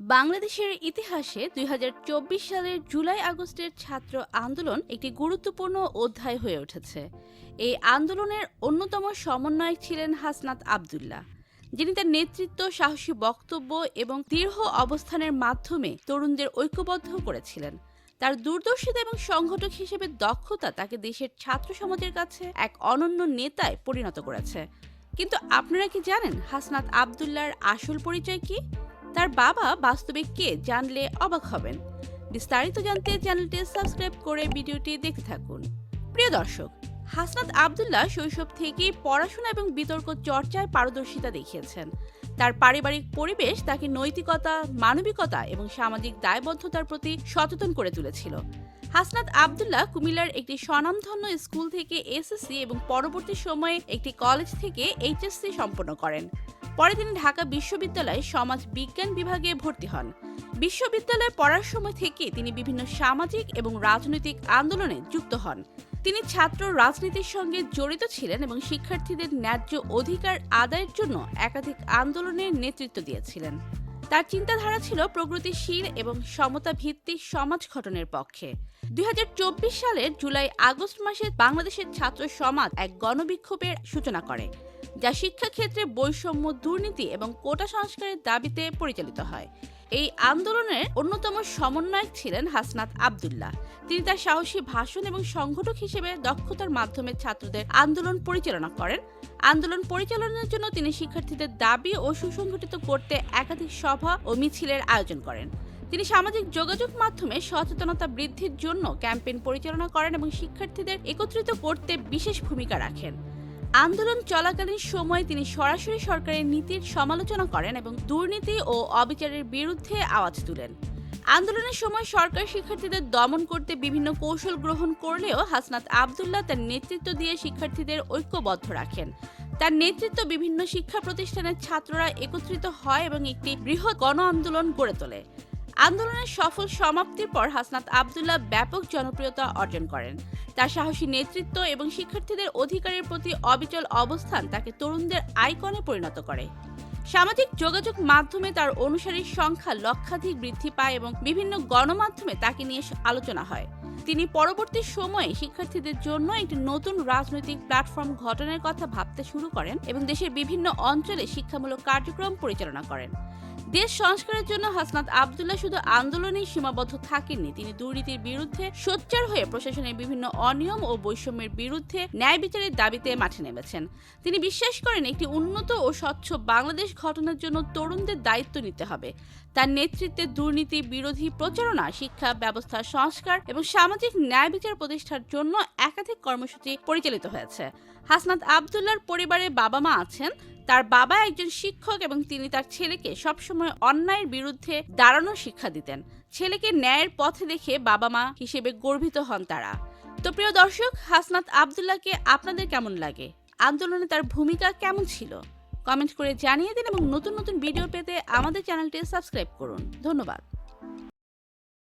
বাংলাদেশের ইতিহাসে ২০২৪ সালের জুলাই-আগস্টের ছাত্র আন্দোলন একটি গুরুত্বপূর্ণ অধ্যায় হয়ে উঠেছে। এই আন্দোলনের অন্যতম সমন্বয়ক ছিলেন হাসনাত আব্দুল্লাহ, যিনি তার নেতৃত্ব, সাহসী বক্তব্য এবং দৃঢ় অবস্থানের মাধ্যমে তরুণদের ঐক্যবদ্ধ করেছিলেন। তার দূরদর্শিতা এবং সংগঠক হিসেবে দক্ষতা তাকে দেশের ছাত্র সমাজের কাছে এক অনন্য নেতায় পরিণত করেছে। কিন্তু আপনারা কি জানেন হাসনাত আব্দুল্লাহর আসল পরিচয় কি? তার বাবা বাস্তবে কে জানলে অবাক হবেন। বিস্তারিত জানতে চ্যানেলটি সাবস্ক্রাইব করে ভিডিওটি দেখতে থাকুন। প্রিয় দর্শক, হাসনাত আব্দুল্লাহ শৈশব থেকেই পড়াশোনা এবং বিতর্ক চর্চায় পারদর্শিতা দেখিয়েছেন। তার পারিবারিক পরিবেশ তাকে নৈতিকতা, মানবিকতা এবং সামাজিক দায়বদ্ধতার প্রতি সচেতন করে তুলেছিল। হাসনাত আব্দুল্লাহ কুমিল্লার একটি স্বনামধন্য স্কুল থেকে এসএসসি এবং পরবর্তী সময়ে একটি কলেজ থেকে এইচএসসি সম্পন্ন করেন। পরে তিনি ঢাকা বিশ্ববিদ্যালয়ে সমাজ বিজ্ঞান বিভাগে ভর্তি হন। বিশ্ববিদ্যালয়ে পড়ার সময় থেকে তিনি বিভিন্ন সামাজিক এবং রাজনৈতিক আন্দোলনে যুক্ত হন। তিনি ছাত্র রাজনীতির সঙ্গে জড়িত ছিলেন এবং শিক্ষার্থীদের ন্যায্য অধিকার আদায়ের জন্য একাধিক আন্দোলনের নেতৃত্ব দিয়েছিলেন। তার চিন্তাধারা ছিল প্রগতিশীল এবং সমতা ভিত্তিক সমাজ গঠনের পক্ষে। ২০২৪ সালের জুলাই-আগস্ট মাসে বাংলাদেশের ছাত্র সমাজ এক গণবিক্ষোভের সূচনা করে, যা শিক্ষাক্ষেত্রে বৈষম্য, দুর্নীতি এবং কোটা সংস্কারের দাবিতে পরিচালিত হয়। এই আন্দোলনের অন্যতম সমন্বয়ক ছিলেন হাসনাত আব্দুল্লাহ। তিনি তার সাহসী ভাষণ এবং সংগঠক হিসেবে দক্ষতার মাধ্যমে ছাত্রদের আন্দোলন পরিচালনা করেন। আন্দোলন পরিচালনার জন্য তিনি শিক্ষার্থীদের দাবি ও সুসংগঠিত করতে একাধিক সভা ও মিছিলের আয়োজন করেন। তিনি সামাজিক যোগাযোগ মাধ্যমে সচেতনতা বৃদ্ধির জন্য ক্যাম্পেইন পরিচালনা করেন এবং শিক্ষার্থীদের একত্রিত করতে বিশেষ ভূমিকা রাখেন। আন্দোলন চলাকালীন সময়ে তিনি সরাসরি সরকারের নীতির সমালোচনা করেন এবং দুর্নীতি ও অবিচারের বিরুদ্ধে আওয়াজ তুলেন। আন্দোলনের সময় সরকার শিক্ষার্থীদের দমন করতে বিভিন্ন কৌশল গ্রহণ করলেও হাসনাত আব্দুল্লাহ তার নেতৃত্ব দিয়ে শিক্ষার্থীদের ঐক্যবদ্ধ রাখেন। তার নেতৃত্ব বিভিন্ন শিক্ষা প্রতিষ্ঠানের ছাত্ররা একত্রিত হয় এবং একটি বৃহৎ গণ আন্দোলন গড়ে তোলে। আন্দোলনের সফল সমাপ্তির পর হাসনাত আব্দুল্লাহ ব্যাপক জনপ্রিয়তা অর্জন করেন। তার সাহসী নেতৃত্ব এবং শিক্ষার্থীদের অধিকারের প্রতি অবিচল অবস্থান তাকে তরুণদের আইকনে পরিণত করে। সামাজিক যোগাযোগ মাধ্যমে তার অনুসারীর সংখ্যা লক্ষাধিক বৃদ্ধি পায় এবং বিভিন্ন গণমাধ্যমে তাকে নিয়ে আলোচনা হয়। তিনি পরবর্তী সময়ে শিক্ষার্থীদের জন্য একটি নতুন রাজনৈতিক প্ল্যাটফর্ম গঠনের কথা ভাবতে শুরু করেন এবং দেশের বিভিন্ন অঞ্চলে শিক্ষামূলক কার্যক্রম পরিচালনা করেন। দেশ সংস্কারের জন্য হাসনাত আব্দুল্লাহ শুধু আন্দোলনেই সীমাবদ্ধ থাকেননি, তিনি দুর্নীতির বিরুদ্ধে সোচ্চার হয়ে প্রশাসনের বিভিন্ন অনিয়ম ও বৈষম্যের বিরুদ্ধে ন্যায় বিচারের দাবিতে মাঠে নেমেছেন। তিনি বিশ্বাস করেন একটি উন্নত ও স্বচ্ছ বাংলাদেশ গঠনের জন্য তরুণদের দায়িত্ব নিতে হবে। তার নেতৃত্বে দুর্নীতি বিরোধী প্রচারণা, শিক্ষা ব্যবস্থা সংস্কার এবং সামাজিক ন্যায় বিচার প্রতিষ্ঠার জন্য একাধিক কর্মসূচি পরিচালিত হয়েছে। হাসনাত আব্দুল্লাহর পরিবারে বাবা-মা আছেন। তার বাবা একজন শিক্ষক এবং তিনি তার ছেলেকে সবসময় অন্যায়ের বিরুদ্ধে দাঁড়ানোর শিক্ষা দিতেন। ছেলেকে ন্যায়ের পথে দেখে বাবা-মা হিসেবে গর্বিত হন তারা। তো প্রিয় দর্শক, হাসনাত আব্দুল্লাহকে আপনাদের কেমন লাগে? আন্দোলনে তার ভূমিকা কেমন ছিল? কমেন্ট করে জানিয়ে দিন এবং নতুন নতুন ভিডিও পেতে আমাদের চ্যানেলটি সাবস্ক্রাইব করুন। ধন্যবাদ।